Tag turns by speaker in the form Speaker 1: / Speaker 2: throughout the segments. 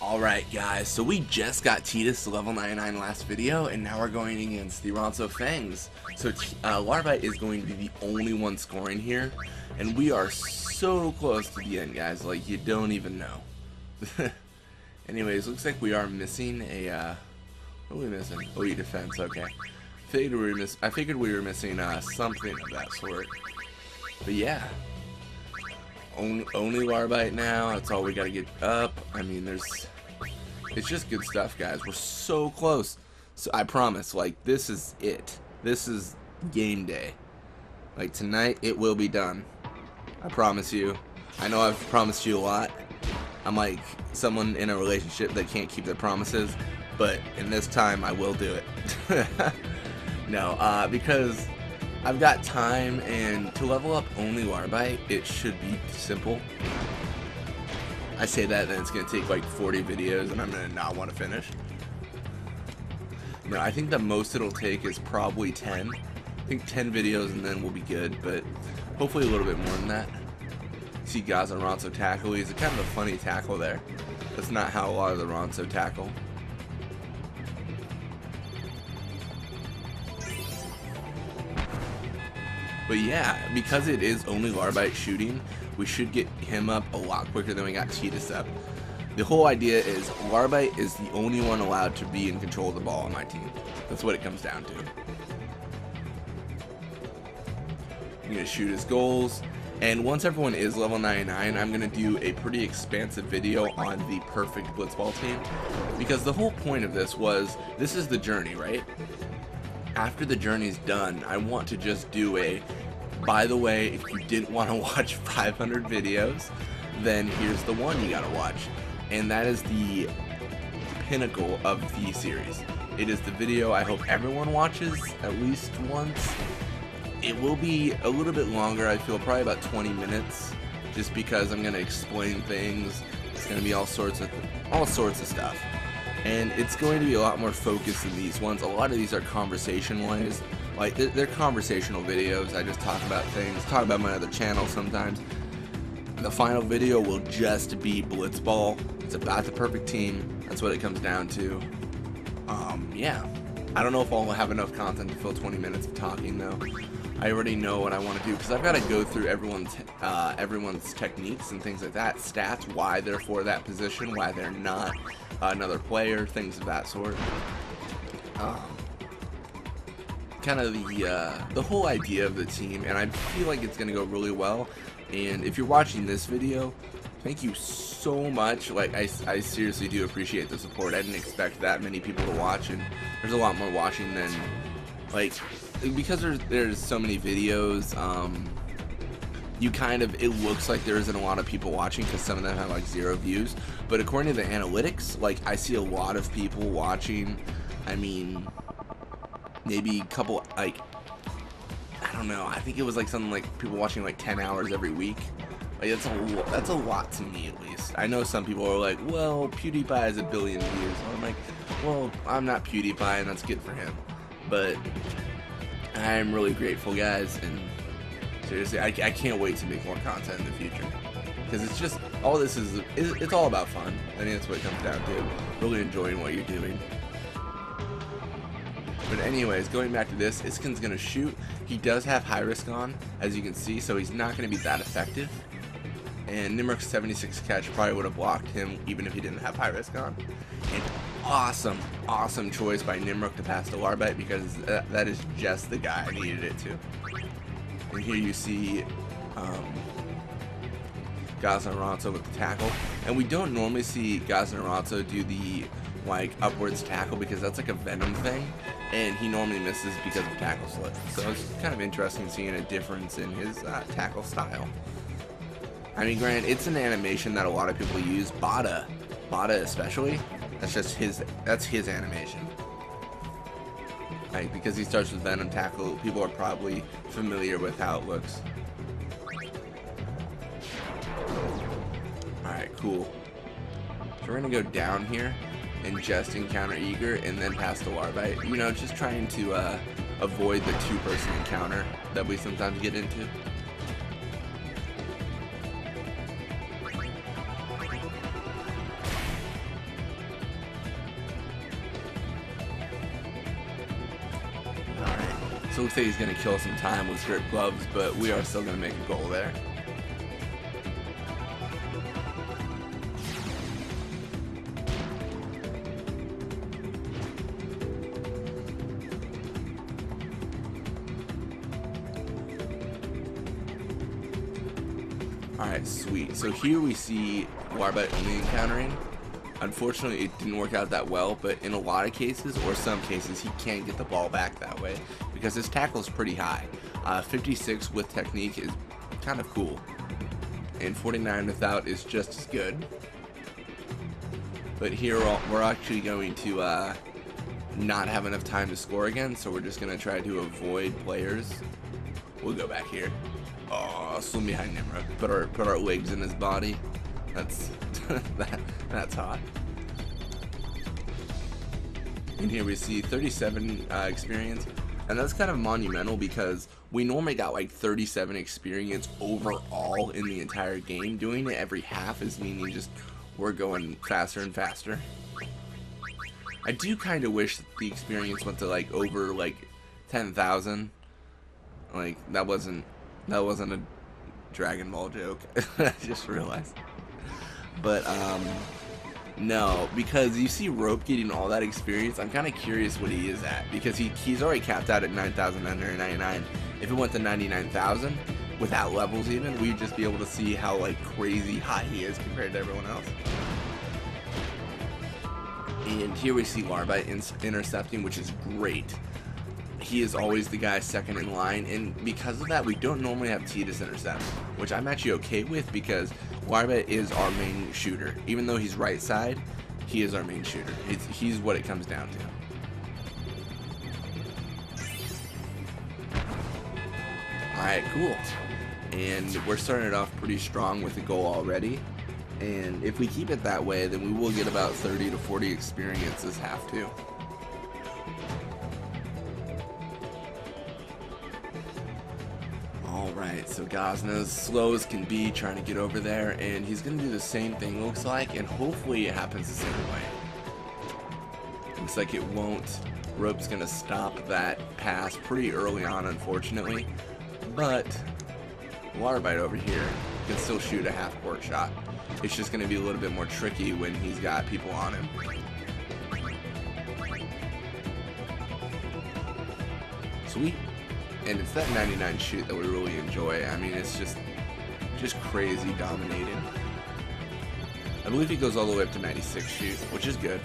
Speaker 1: Alright guys, so we just got Titus to level 99 last video, and now we're going against the Ronso Fangs. So Larbeight is going to be the only one scoring here, and we are so close to the end, guys, like you don't even know. Anyways, looks like we are missing a, what are we missing? Oh, defense, okay. I figured we were missing something of that sort. But yeah. Only Larbeight now, that's all we gotta get up. I mean, it's just good stuff, guys. We're so close. So I promise, like, this is it. This is game day. Like, tonight, it will be done. I promise you. I know I've promised you a lot. I'm like someone in a relationship that can't keep their promises, but in this time, I will do it. No, because I've got time, and to level up only Larbeight, it should be simple. I say that, then it's going to take like 40 videos, and I'm going to not want to finish. No, I think the most it'll take is probably 10. I think 10 videos, and then we'll be good, but hopefully a little bit more than that. See guys on Ronso tackle. He's a kind of a funny tackle there. That's not how a lot of the Ronso tackle. But yeah, because it is only Larbeight shooting, we should get him up a lot quicker than we got Titus up. The whole idea is Larbeight is the only one allowed to be in control of the ball on my team. That's what it comes down to. I'm going to shoot his goals, and once everyone is level 99, I'm going to do a pretty expansive video on the perfect Blitzball team. Because the whole point of this was, this is the journey, right? After the journey's done, I want to just do a, by the way, if you didn't want to watch 500 videos, then here's the one you gotta watch. And that is the pinnacle of the series. It is the video I hope everyone watches at least once. It will be a little bit longer, I feel, probably about 20 minutes, just because I'm gonna explain things. It's gonna be all sorts of stuff. And it's going to be a lot more focused than these ones. A lot of these are conversation-wise. Like, they're conversational videos. I just talk about things, talk about my other channel sometimes. The final video will just be Blitzball. It's about the perfect team. That's what it comes down to. Yeah. I don't know if I'll have enough content to fill 20 minutes of talking, though. I already know what I want to do, because I've got to go through everyone's techniques and things like that, stats, why they're for that position, why they're not another player, things of that sort. Kind of the whole idea of the team, and I feel like it's going to go really well. And if you're watching this video, thank you so much. Like, I seriously do appreciate the support. I didn't expect that many people to watch, and there's a lot more watching than, like, because there's so many videos, it looks like there isn't a lot of people watching because some of them have like 0 views, but according to the analytics, like, I see a lot of people watching. I mean, maybe a couple, like, I don't know, I think it was like something like people watching like 10 hours every week. Like, that's a lot to me, at least. I know some people are like, well, PewDiePie has 1 billion views. I'm like, well, I'm not PewDiePie, and that's good for him. But I'm really grateful, guys, and seriously, I can't wait to make more content in the future, because it's just, all this is, it's all about fun. I think that's what it comes down to, really enjoying what you're doing. But anyways, going back to this, Iskin's going to shoot. He does have high risk on, as you can see, so he's not going to be that effective. And Nimrok's 76 catch probably would have blocked him even if he didn't have high risk on. And awesome choice by Nimrok to pass to Larbeight, because that is just the guy I needed it to. And here you see Gaza and Ronso with the tackle. And we don't normally see Gaza and Ronso do the, like, upwards tackle, because that's like a Venom thing, and he normally misses because of tackle slip. So it's kind of interesting seeing a difference in his tackle style. I mean, granted, it's an animation that a lot of people use, Bada especially. That's just his animation. Like, because he starts with Venom tackle, people are probably familiar with how it looks. Alright, cool. So we're gonna go down here and just encounter Eager and then pass to Larbeight. You know, just trying to avoid the 2-person encounter that we sometimes get into. So it looks like he's going to kill some time with strip gloves, but we are still going to make a goal there. Alright, sweet. So here we see Larbeight only encountering. Unfortunately, it didn't work out that well, but in a lot of cases, or some cases, he can't get the ball back that way because his tackle is pretty high. 56 with technique is kind of cool, and 49 without is just as good. But here we're actually going to not have enough time to score again, so we're just going to try to avoid players. We'll go back here. Oh, swim behind Nimrod. Put our legs in his body. That's that's hot. And here we see 37 experience, and that's kind of monumental because we normally got like 37 experience overall in the entire game. Doing it every half is meaning just we're going faster and faster. I do kind of wish that the experience went to like over like 10,000. Like that wasn't a Dragon Ball joke. I just realized. But no, because you see Rope getting all that experience, I'm kind of curious what he is at, because he's already capped out at 9,999. If it went to 99,000 without levels even, we'd just be able to see how like crazy high he is compared to everyone else. And here we see Larbeight intercepting, which is great. He is always the guy second in line, and because of that, we don't normally have Tidus intercept, which I'm actually okay with because Larbeight is our main shooter. Even though he's right side, he is our main shooter. He's what it comes down to. Alright, cool. And we're starting it off pretty strong with a goal already. And if we keep it that way, then we will get about 30 to 40 experience this half too. Alright, so Gosna's slow as can be, trying to get over there, and he's going to do the same thing, looks like, and hopefully it happens the same way. Looks like it won't. Rope's going to stop that pass pretty early on, unfortunately, but Larbeight over here can still shoot a half-court shot. It's just going to be a little bit more tricky when he's got people on him. Sweet. And it's that 99 shoot that we really enjoy. I mean, it's just crazy dominating. I believe he goes all the way up to 96 shoot, which is good.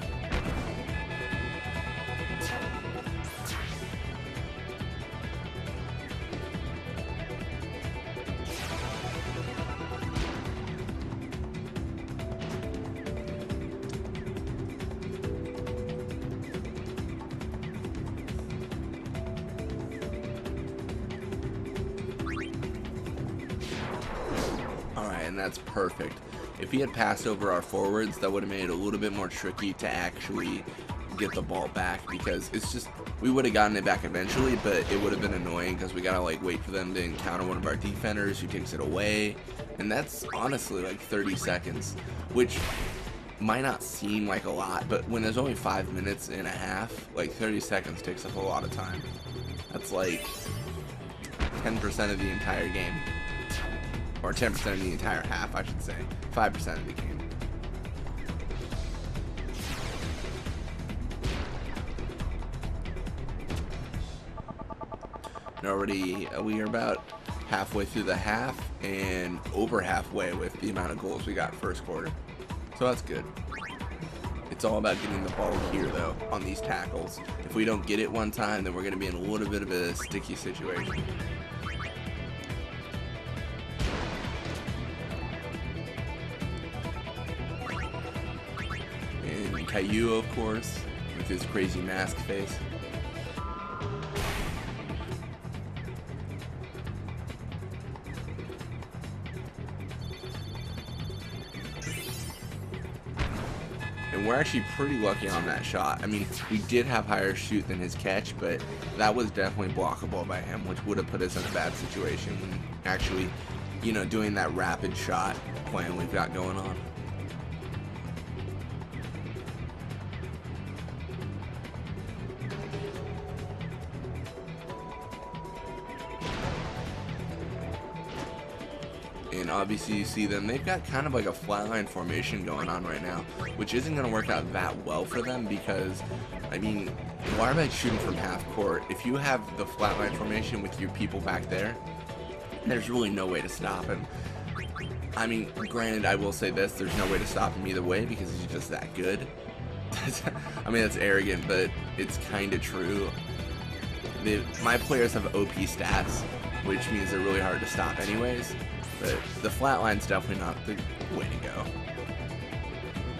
Speaker 1: And that's perfect. If he had passed over our forwards, that would have made it a little bit more tricky to actually get the ball back, because it's just, we would have gotten it back eventually, but it would have been annoying because we gotta like wait for them to encounter one of our defenders who takes it away, and that's honestly like 30 seconds, which might not seem like a lot, but when there's only 5 minutes and a half, like 30 seconds takes up a lot of time. That's like 10% of the entire game. Or 10% of the entire half, I should say. 5% of the game. And already, we are about halfway through the half, and over halfway with the amount of goals we got first quarter. So that's good. It's all about getting the ball here, though, on these tackles. If we don't get it one time, then we're going to be in a little bit of a sticky situation. Caillou, of course, with his crazy mask face. And we're actually pretty lucky on that shot. I mean, we did have higher shoot than his catch, but that was definitely blockable by him, which would have put us in a bad situation when actually, you know, doing that rapid shot plan we've got going on. obviously you see them, they've got kind of like a flatline formation going on right now, which isn't going to work out that well for them because, I mean, Larbeight shooting from half court, if you have the flatline formation with your people back there, there's really no way to stop him. I mean, granted, I will say this, there's no way to stop him either way because he's just that good. I mean, that's arrogant, but it's kind of true. My players have OP stats, which means they're really hard to stop anyways, but the flatline's definitely not the way to go.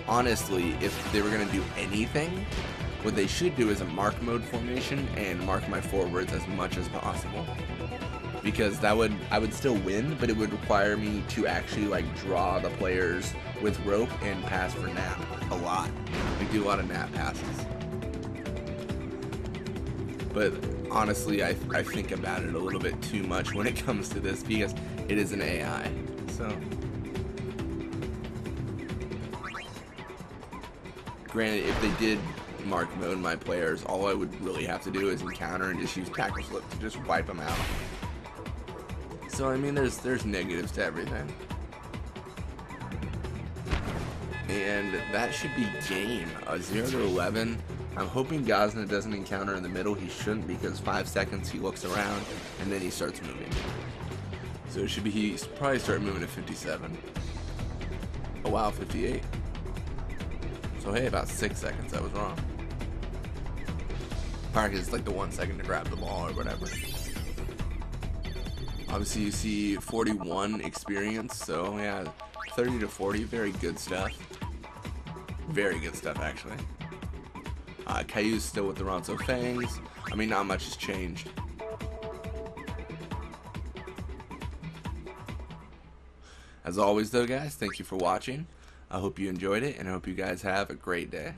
Speaker 1: Honestly, if they were going to do anything, what they should do is a mark mode formation and mark my forwards as much as possible. Because I would still win, but it would require me to actually like draw the players with rope and pass for nap a lot. We do a lot of nap passes. But honestly, I think about it a little bit too much when it comes to this because it is an AI. So, granted, if they did mark mode my players, all I would really have to do is encounter and just use tackle slip to just wipe them out. So I mean, there's negatives to everything. And that should be game. 0 to 11. I'm hoping Gazna doesn't encounter in the middle. He shouldn't because 5 seconds he looks around and then he starts moving. So it should be, he's probably start moving at 57. Oh wow, 58. So hey, about 6 seconds I was wrong. Probably it's like the 1 second to grab the ball or whatever. Obviously you see 41 experience, so yeah, 30 to 40, very good stuff. Very good stuff actually. Caillou's still with the Ronso Fangs. I mean, not much has changed. As always though guys, thank you for watching. I hope you enjoyed it and I hope you guys have a great day.